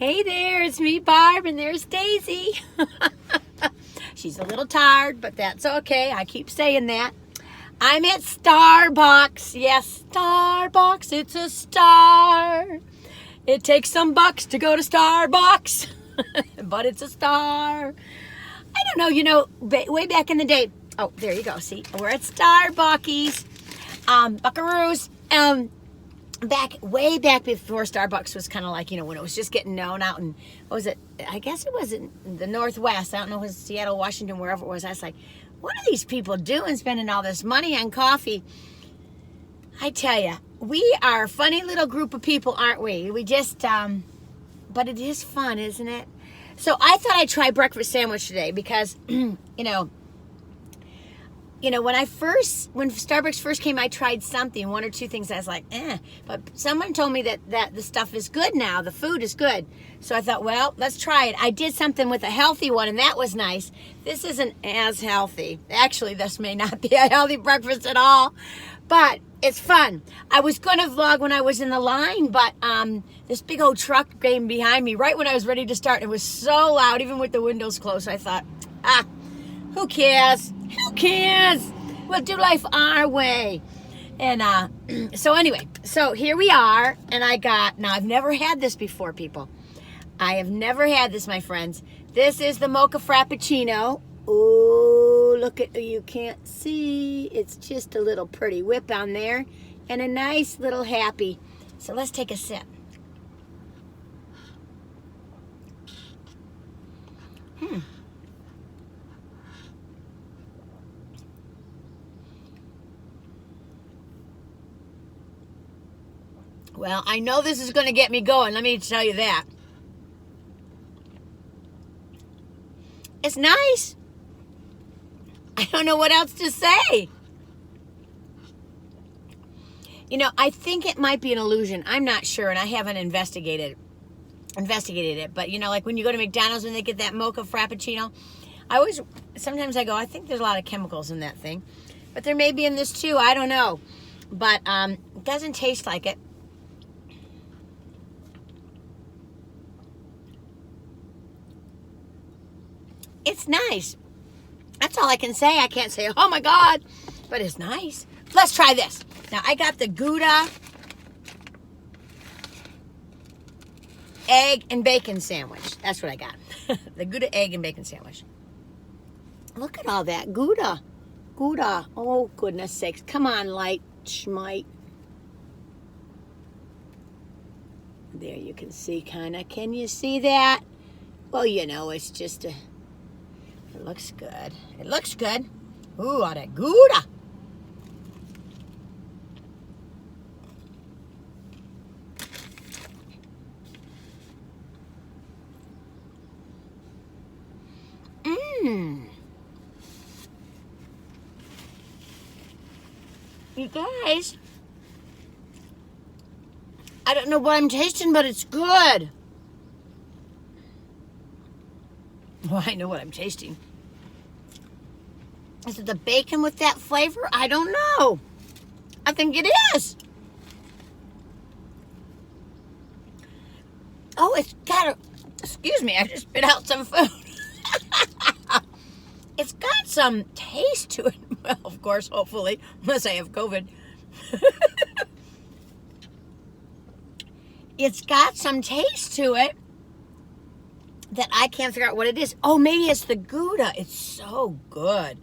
Hey there, it's me, Barb, and there's Daisy. She's a little tired, but that's okay. I keep saying that. I'm at Starbucks. Yes, Starbucks. It's a star. It takes some bucks to go to Starbucks, but it's a star. I don't know, way back in the day. Oh, there you go. See, we're at Starbucks. Buckaroos. Way back before Starbucks was kind of like, when it was just getting known out in, what was it? I guess it was in the Northwest. I don't know, it was Seattle, Washington, wherever it was. I was like, what are these people doing spending all this money on coffee? I tell you, we are a funny little group of people, aren't we? We just, but it is fun, isn't it? So I thought I'd try breakfast sandwich today because, when Starbucks first came, I tried something, one or two things. I was like, but someone told me that the stuff is good now. The food is good. So I thought, well, let's try it. I did something with a healthy one, and that was nice. This isn't as healthy. Actually, this may not be a healthy breakfast at all, but it's fun. I was going to vlog when I was in the line, but this big old truck came behind me right when I was ready to start. It was so loud, even with the windows closed. I thought, who cares? Who cares? We'll do life our way. And so anyway, so here we are. And now I've never had this before, people. I have never had this, my friends. This is the Mocha Frappuccino. Oh, look at, you can't see. It's just a little pretty whip on there. And a nice little happy. So let's take a sip. Well, I know this is going to get me going. Let me tell you that. It's nice. I don't know what else to say. I think it might be an illusion. I'm not sure, and I haven't investigated it. But, like when you go to McDonald's and they get that Mocha Frappuccino, sometimes I go, I think there's a lot of chemicals in that thing. But there may be in this too. I don't know. But it doesn't taste like it. It's nice. That's all I can say. I can't say, oh my God, but it's nice. Let's try this. Now, I got the Gouda egg and bacon sandwich. That's what I got. The Gouda egg and bacon sandwich. Look at all that Gouda. Gouda. Oh, goodness sakes. Come on, light schmite. There you can see kind of. Can you see that? Well, it's just a... It looks good. It looks good. Ooh, all that Gouda. You guys, I don't know what I'm tasting, but it's good. Well, I know what I'm tasting. Is it the bacon with that flavor? I don't know. I think it is. Oh, it's got a... Excuse me, I just spit out some food. It's got some taste to it. Well, of course, hopefully, unless I have COVID. It's got some taste to it that I can't figure out what it is. Oh, maybe it's the Gouda. It's so good.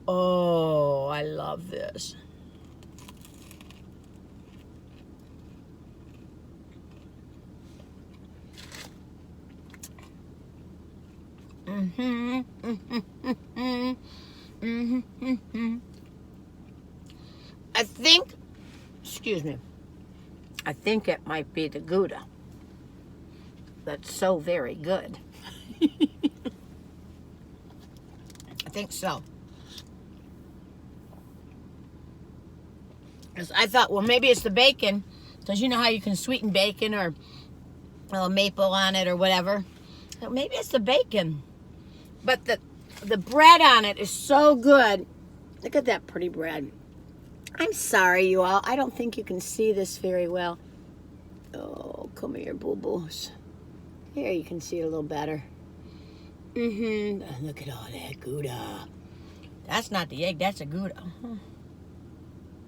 Oh, I love this. I think, excuse me, I think it might be the Gouda. That's so very good. I think so. Because I thought, well, maybe it's the bacon. Because you know how you can sweeten bacon or a little maple on it or whatever. So maybe it's the bacon. But the bread on it is so good. Look at that pretty bread. I'm sorry, you all. I don't think you can see this very well. Oh, come here, boo-boos. Here you can see it a little better. Look at all that Gouda. That's not the egg, that's a Gouda.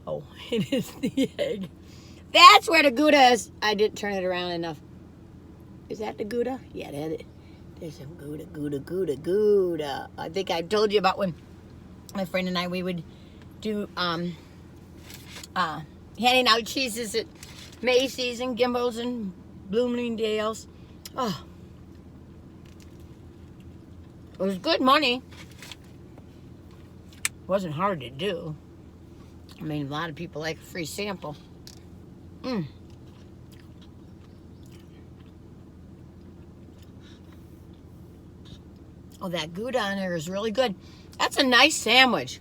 Oh, it is the egg. That's where the Gouda is. I didn't turn it around enough. Is that the Gouda? Yeah, there's some Gouda. I think I told you about when my friend and I, we would do handing out cheeses at Macy's and Gimbel's and Bloomingdale's. Oh, it was good money. It wasn't hard to do. I mean, a lot of people like a free sample. Oh, that Gouda on there is really good. That's a nice sandwich.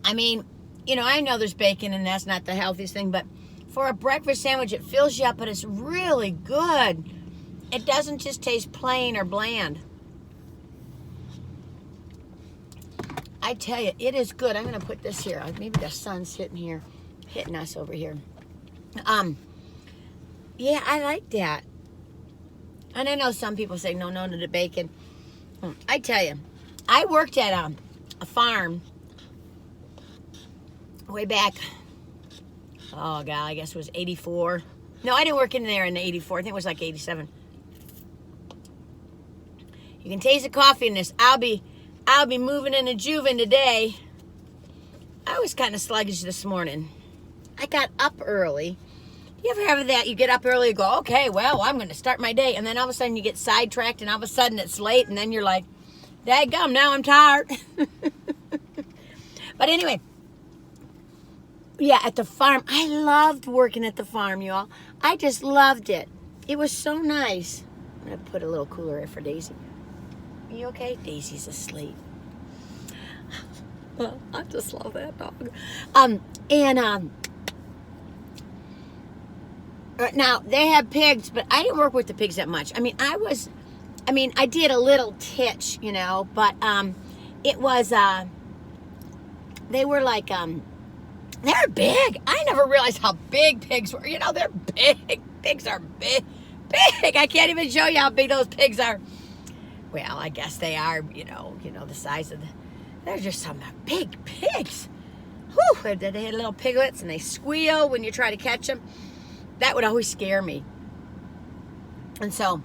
I mean, you know, I know there's bacon and that's not the healthiest thing, but for a breakfast sandwich, it fills you up, but it's really good. It doesn't just taste plain or bland. I tell you, it is good. I'm going to put this here. Maybe the sun's hitting us over here. Yeah, I like that. And I know some people say no to the bacon. I tell you, I worked at a farm way back. Oh, God, I guess it was 84. No, I didn't work in there in 84. I think it was like 87. You can taste the coffee in this. I'll be moving in a Juven today. I was kind of sluggish this morning. I got up early. You ever have that? You get up early and go, okay, well, I'm going to start my day. And then all of a sudden you get sidetracked and all of a sudden it's late. And then you're like, dadgum, now I'm tired. But anyway, yeah, at the farm. I loved working at the farm, y'all. I just loved it. It was so nice. I'm going to put a little cooler here for Daisy. Are you okay? Daisy's asleep. I just love that dog. Now, they have pigs, but I didn't work with the pigs that much. I mean, I did a little titch, you know, but it was, they were like, they're big. I never realized how big pigs were. You know, they're big. Pigs are big. I can't even show you how big those pigs are. Well, I guess they are, you know, the size of they're just some big pigs. Whew, they had little piglets and they squeal when you try to catch them. That would always scare me. And so,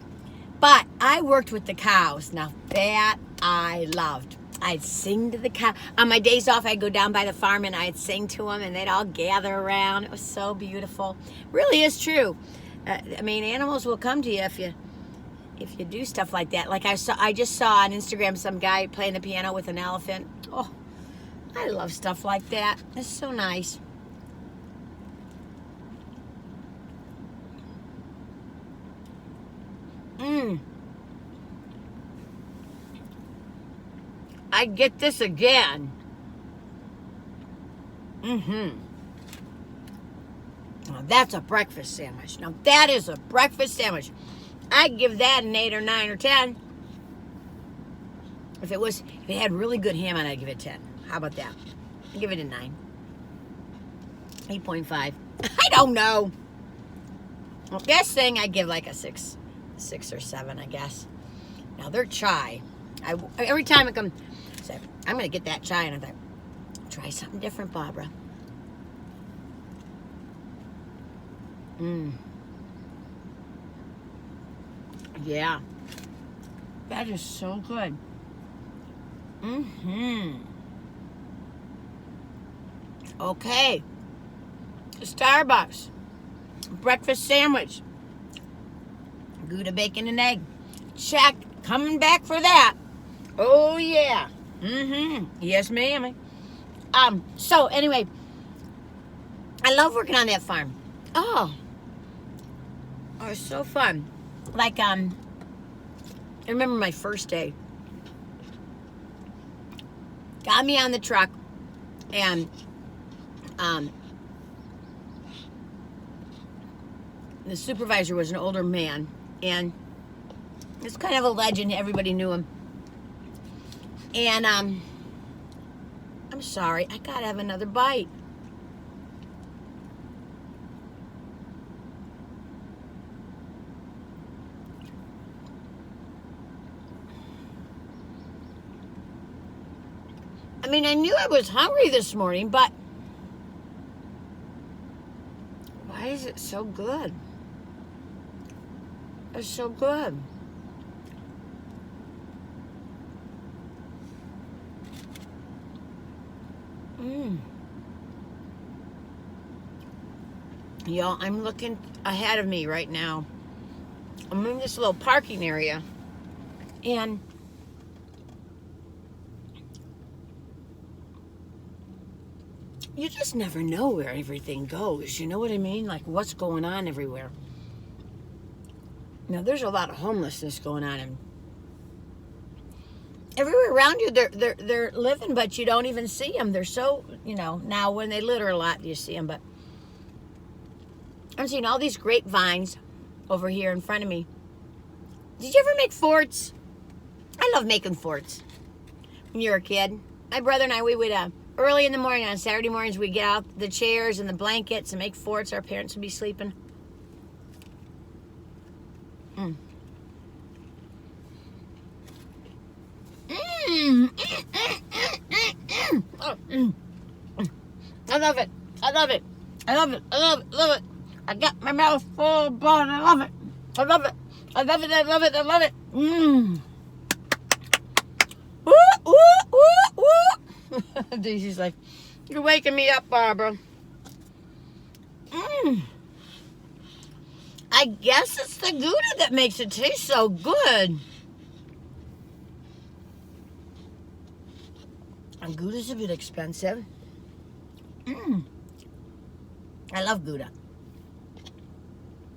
but I worked with the cows. Now that I loved. I'd sing to the cow. On my days off, I'd go down by the farm and I'd sing to them and they'd all gather around. It was so beautiful. Really is true. I mean, animals will come to you if you do stuff like that. Like I just saw on Instagram some guy playing the piano with an elephant. Oh, I love stuff like that. It's so nice. I'd get this again. Now that's a breakfast sandwich. Now that is a breakfast sandwich. I'd give that an 8 or 9 or 10. If it had really good ham on it, I'd give it 10. How about that? I'd give it a 9. 8.5. I don't know. Well, this thing I'd give like a 6 or 7, I guess. Now their chai. Every time I come, say, I'm going to get that chai, and I thought, try something different, Barbara. Yeah. That is so good. Okay. Starbucks. Breakfast sandwich. Gouda bacon and egg. Check. Coming back for that. Oh, yeah. Yes, ma'am. So, anyway. I love working on that farm. Oh, it was so fun. Like, I remember my first day. Got me on the truck, and the supervisor was an older man, and it's kind of a legend. Everybody knew him. And I'm sorry, I gotta have another bite. I mean, I knew I was hungry this morning, but why is it so good? It's so good. Y'all, I'm looking ahead of me right now. I'm in this little parking area, and you just never know where everything goes. You know what I mean? Like what's going on everywhere. Now, there's a lot of homelessness going on, and everywhere around you, they're living, but you don't even see them. They're so, now when they litter a lot, you see them. But I'm seeing all these grapevines over here in front of me. Did you ever make forts? I love making forts. When you were a kid, my brother and I, we would early in the morning on Saturday mornings, we'd get out the chairs and the blankets and make forts. Our parents would be sleeping. I love it. I love it. I love it. I love it. Love it. I got my mouth full of blood. I love it. I love it. I love it. I love it. I love it. Woo, woo, woo, woo. Daisy's like, you're waking me up, Barbara. I guess it's the Gouda that makes it taste so good. And Gouda's a bit expensive. I love Gouda.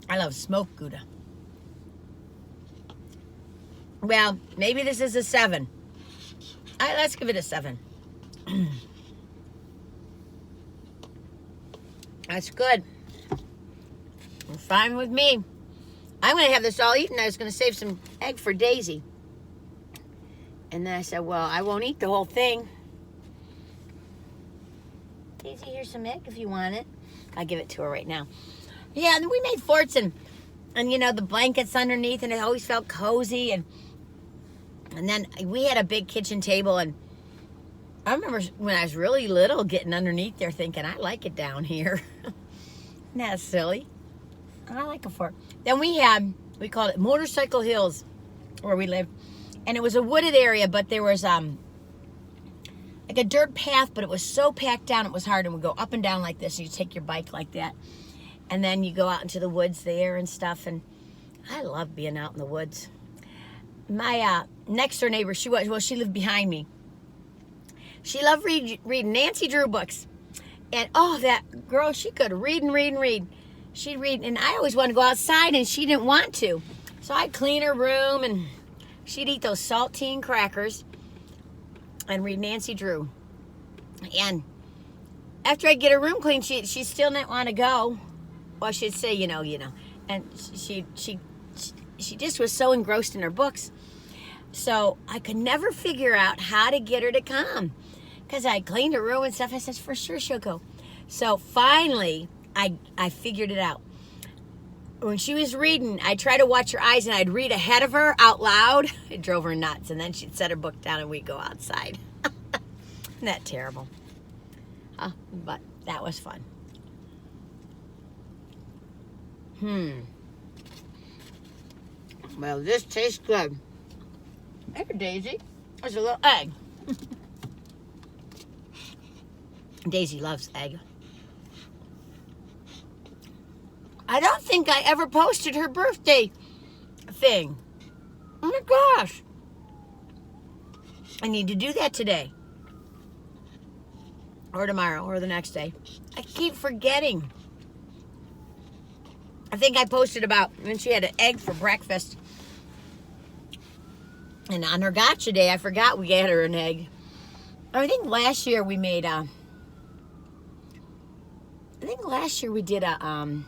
I love smoked Gouda. Well, maybe this is a 7. Let's give it a 7. That's good. Fine with me. I'm going to have this all eaten. I was going to save some egg for Daisy. And then I said, well, I won't eat the whole thing. Daisy, here's some egg if you want it. I'll give it to her right now. Yeah, and we made forts and the blankets underneath, and it always felt cozy. And then we had a big kitchen table, and I remember when I was really little getting underneath there thinking, I like it down here. Isn't that silly? I like a fort. Then we called it Motorcycle Hills where we lived. And it was a wooded area, but there was like a dirt path, but it was so packed down it was hard, and would go up and down like this. And you take your bike like that. And then you go out into the woods there and stuff. And I love being out in the woods. My next door neighbor, she lived behind me. She loved reading Nancy Drew books. And that girl, she could read and read and read. She'd read, and I always wanted to go outside, and she didn't want to. So I'd clean her room, and she'd eat those saltine crackers and read Nancy Drew. And after I get her room clean, she still didn't want to go. Well, she'd say, and she just was so engrossed in her books. So I could never figure out how to get her to come, because I cleaned her room and stuff. I said, for sure she'll go. So finally, I figured it out. When she was reading, I'd try to watch her eyes, and I'd read ahead of her out loud. It drove her nuts. And then she'd set her book down, and we'd go outside. Isn't that terrible? But that was fun. Well, this tastes good. Here, Daisy. There's a little egg. Daisy loves egg. I don't think I ever posted her birthday thing. Oh my gosh. I need to do that today. Or tomorrow, or the next day. I keep forgetting. I think I posted about when she had an egg for breakfast. And on her gotcha day, I forgot we gave her an egg. I think last year we made we did a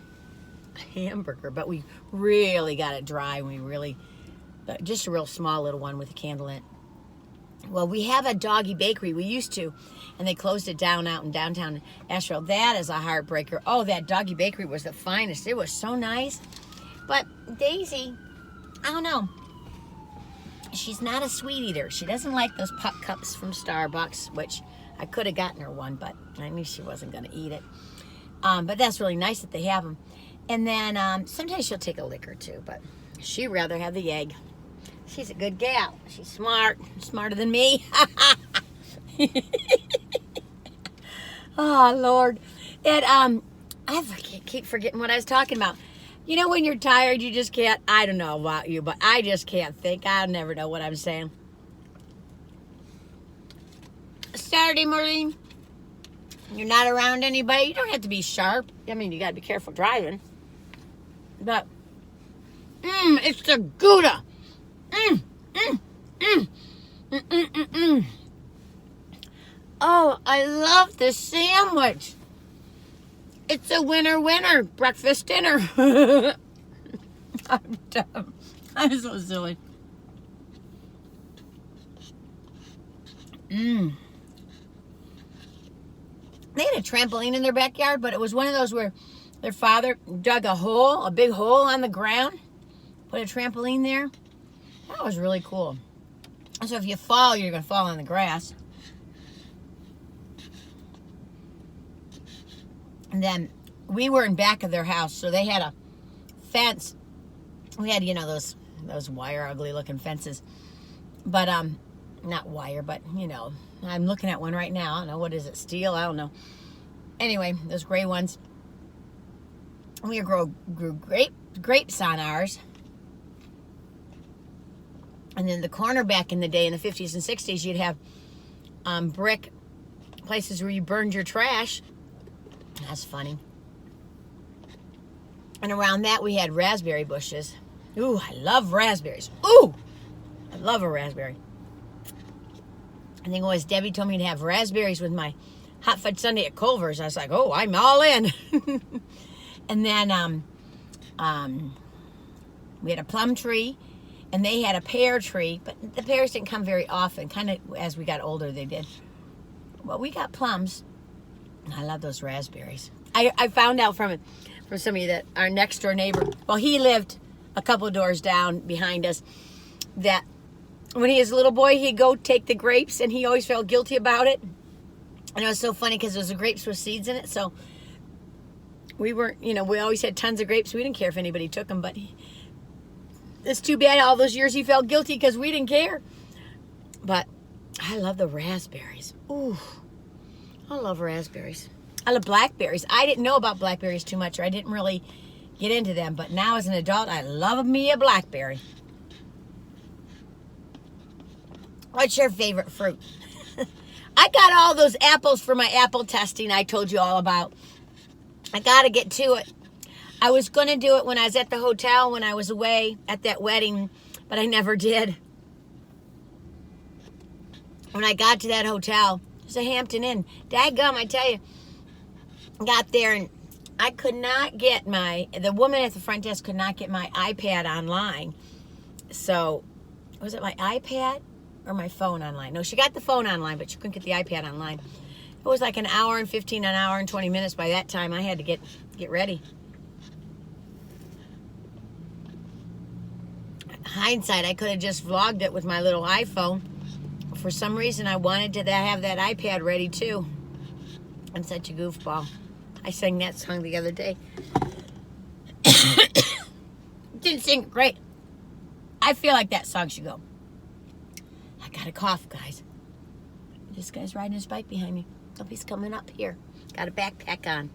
hamburger, but we really got it dry. We really, just a real small little one with a candle in it. Well, we have a doggy bakery. We used to, and they closed it down out in downtown Asheville. That is a heartbreaker. Oh, that doggy bakery was the finest. It was so nice. But Daisy, I don't know. she's not a sweet eater. She doesn't like those pup cups from Starbucks, which I could have gotten her one, but I knew she wasn't going to eat it. But that's really nice that they have them. And then sometimes she'll take a lick or two, but she'd rather have the egg. She's a good gal. She's smart, smarter than me. Oh, Lord. And I keep forgetting what I was talking about. You know, when you're tired, you just can't, I don't know about you, but I just can't think. I'll never know what I'm saying. Saturday morning, you're not around anybody. You don't have to be sharp. I mean, you got to be careful driving. But, it's the Gouda. Oh, I love this sandwich. It's a winner, breakfast, dinner. I'm dumb. I'm so silly. They had a trampoline in their backyard, but it was one of those where their father dug a big hole on the ground, put a trampoline there. That was really cool. So if you fall, you're going to fall on the grass. And then we were in back of their house, so they had a fence. We had, you know, those wire, ugly-looking fences. But, not wire, but, you know, I'm looking at one right now. I don't know, what is it, steel? I don't know. Anyway, those gray ones. We grew grapes on ours. And then the corner back in the day, in the 50s and 60s, you'd have brick places where you burned your trash. That's funny. And around that, we had raspberry bushes. Ooh, I love raspberries. Ooh, I love a raspberry. I think it was Debbie told me to have raspberries with my hot fudge sundae at Culver's. I was like, oh, I'm all in. And then we had a plum tree, and they had a pear tree, but the pears didn't come very often. Kind of as we got older, they did. Well, we got plums. I love those raspberries. I found out from somebody that our next door neighbor, well, he lived a couple doors down behind us, that when he was a little boy, he'd go take the grapes, and he always felt guilty about it. And it was so funny because those are grapes with seeds in it. So we weren't, you know, we always had tons of grapes. We didn't care if anybody took them, but it's too bad all those years he felt guilty because we didn't care. But I love the raspberries. Ooh. I love raspberries. I love blackberries. I didn't know about blackberries too much, or I didn't really get into them. But now as an adult, I love me a blackberry. What's your favorite fruit? I got all those apples for my apple testing I told you all about. I got to get to it. I was going to do it when I was at the hotel when I was away at that wedding, but I never did. When I got to that hotel, it was a Hampton Inn. Dadgum, I tell you. Got there and I could not get the woman at the front desk could not get my iPad online. So, was it my iPad or my phone online? No, she got the phone online, but she couldn't get the iPad online. It was like an hour and 20 minutes by that time. I had to get ready. Hindsight, I could have just vlogged it with my little iPhone. For some reason, I wanted to have that iPad ready too. I'm such a goofball. I sang that song the other day. Didn't sing it great. I feel like that song should go. I got a cough, guys. This guy's riding his bike behind me. Oh, he's coming up here. Got a backpack on.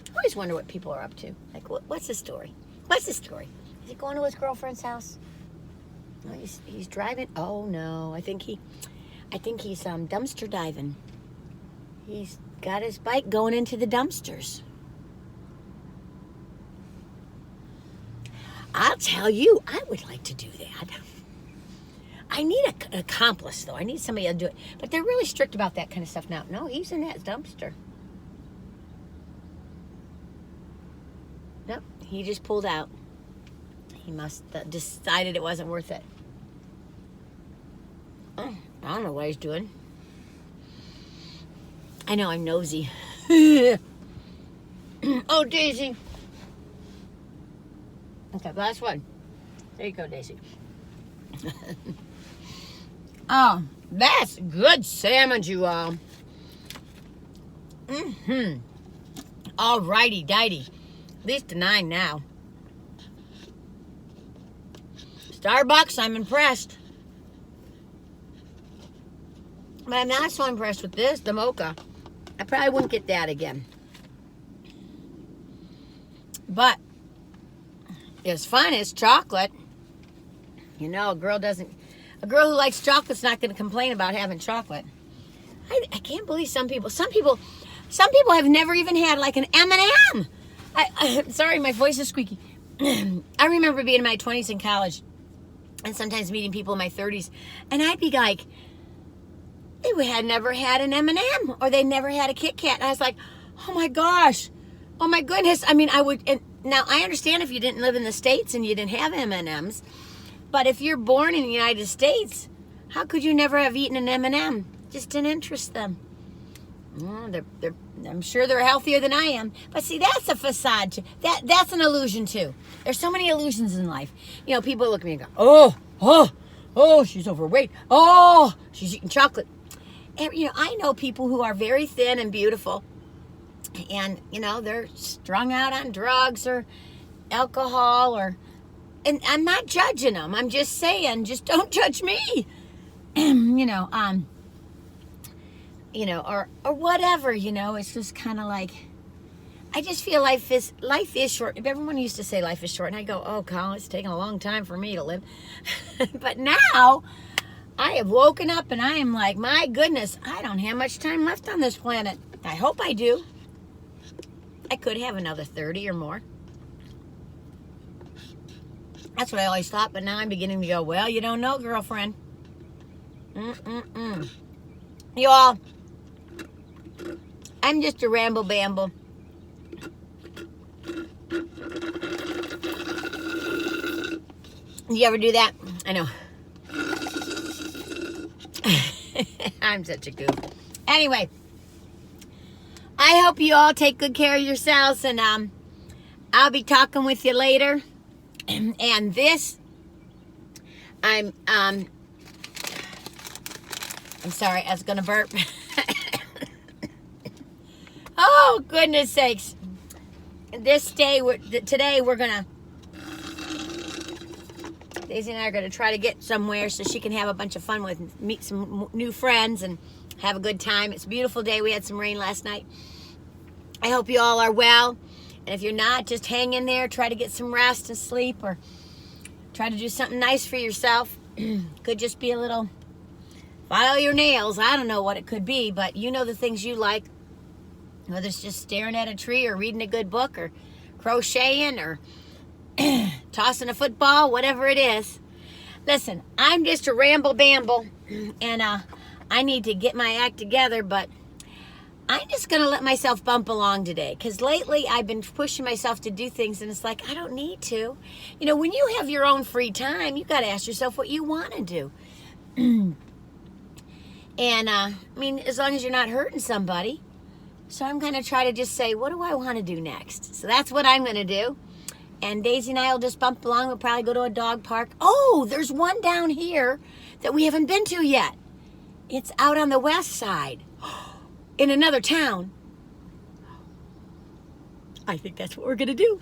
I always wonder what people are up to. Like, what's the story? What's the story? Is he going to his girlfriend's house? No, he's driving. Oh no, I think he's dumpster diving. He's got his bike going into the dumpsters. I'll tell you, I would like to do that. I need an accomplice, though. I need somebody to do it. But they're really strict about that kind of stuff now. No, he's in that dumpster. Nope, he just pulled out. He must have decided it wasn't worth it. Oh, I don't know what he's doing. I know, I'm nosy. Oh, Daisy. Okay, last one. There you go, Daisy. Oh, that's good salmon, you all. All righty, dighty. At least a 9 now. Starbucks, I'm impressed. But I'm not so impressed with this, the mocha. I probably wouldn't get that again. But it's fun. It's chocolate. You know, a girl who likes chocolate's not going to complain about having chocolate. I can't believe some people have never even had like an M&M. Sorry, my voice is squeaky. I remember being in my 20s in college and sometimes meeting people in my 30s, and I'd be like, they had never had an M&M or they never had a Kit Kat. And I was like, oh my gosh, oh my goodness. I mean, now I understand if you didn't live in the States and you didn't have M&Ms, but if you're born in the United States, how could you never have eaten an M&M? Just didn't interest them. I'm sure they're healthier than I am. But see, that's a facade. That's an illusion too. There's so many illusions in life. You know, people look at me and go, oh, she's overweight. Oh, she's eating chocolate. And, you know, I know people who are very thin and beautiful. And, you know, they're strung out on drugs or alcohol and I'm not judging them. I'm just saying, just don't judge me. Or whatever, you know, it's just kind of like, I just feel life is short. Everyone used to say life is short, and I go, oh, Colin, it's taking a long time for me to live. But now, I have woken up and I am like, my goodness, I don't have much time left on this planet. I hope I do. I could have another 30 or more. That's what I always thought, but now I'm beginning to go, well, you don't know, girlfriend. You all, I'm just a ramble-bamble. You ever do that? I know. I'm such a goof. Anyway, I hope you all take good care of yourselves, and I'll be talking with you later. And this, I'm sorry, I was gonna burp. Oh, goodness sakes. Today we're gonna, Daisy and I are gonna try to get somewhere so she can have a bunch of fun meet some new friends and have a good time. It's a beautiful day. We had some rain last night. I hope you all are well. And if you're not, just hang in there. Try to get some rest and sleep, or try to do something nice for yourself. Could just be a little file your nails. I don't know what it could be, but you know the things you like. Whether it's just staring at a tree or reading a good book or crocheting or tossing a football, whatever it is. Listen, I'm just a ramble-bamble, and I need to get my act together, but I'm just going to let myself bump along today, because lately I've been pushing myself to do things, and it's like, I don't need to. You know, when you have your own free time, you got to ask yourself what you want to do. And, I mean, as long as you're not hurting somebody. So I'm going to try to just say, what do I want to do next? So that's what I'm going to do. And Daisy and I will just bump along. We'll probably go to a dog park. Oh, there's one down here that we haven't been to yet. It's out on the west side in another town. I think that's what we're going to do.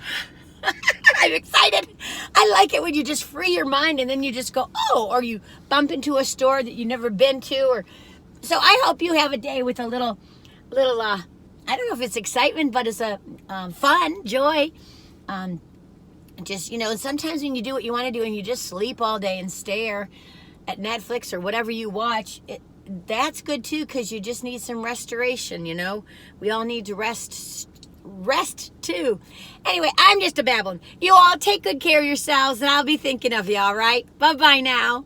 I'm excited. I like it when you just free your mind and then you just go, oh, or you bump into a store that you've never been to. Or so I hope you have a day with a little, I don't know if it's excitement, but it's a fun, joy. Just, you know, and sometimes when you do what you want to do and you just sleep all day and stare at Netflix or whatever you watch, that's good too, because you just need some restoration, you know. We all need to rest too. Anyway, I'm just a babbling. You all take good care of yourselves, and I'll be thinking of you, all right? Bye-bye now.